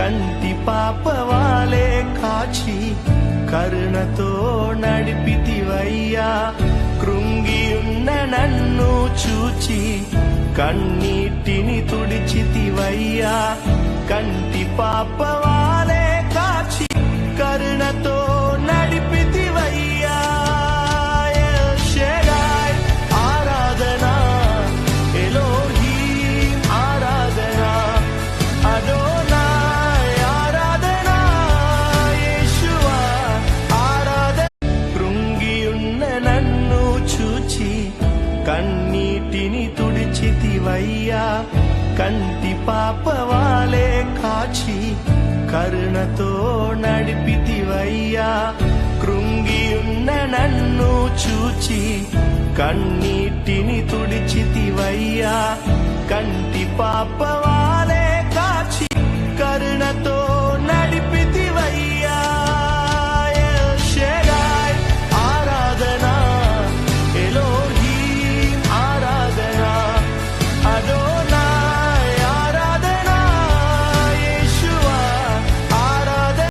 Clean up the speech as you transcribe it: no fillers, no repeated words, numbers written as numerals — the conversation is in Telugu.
కంటి పాపవాలే కాచి కరుణతో నడిపితివయ్యా. కృంగియున్న నన్ను చూచి కన్నీటిని తుడిచితివయ్యా. కంటి పాపవాలే కాచి కరుణతో నడిపితివయ్యా. ఎల్ షెడాయ్ ఆరాధనా, ఎలోహీం ఆరాధనా, అదోనాయ్ ఆరాధనా, యేషువా ఆరాధన. కృంగియున్న నన్ను చూచి కన్నీటిని తుడిచితివయ్యా. కంటి పాపవాలే కాచి కరుణతో నడిపితివయ్యా. కృంగియున్న నన్ను చూచి కన్నీటిని తుడిచితివయ్యా. కంటి పాపవా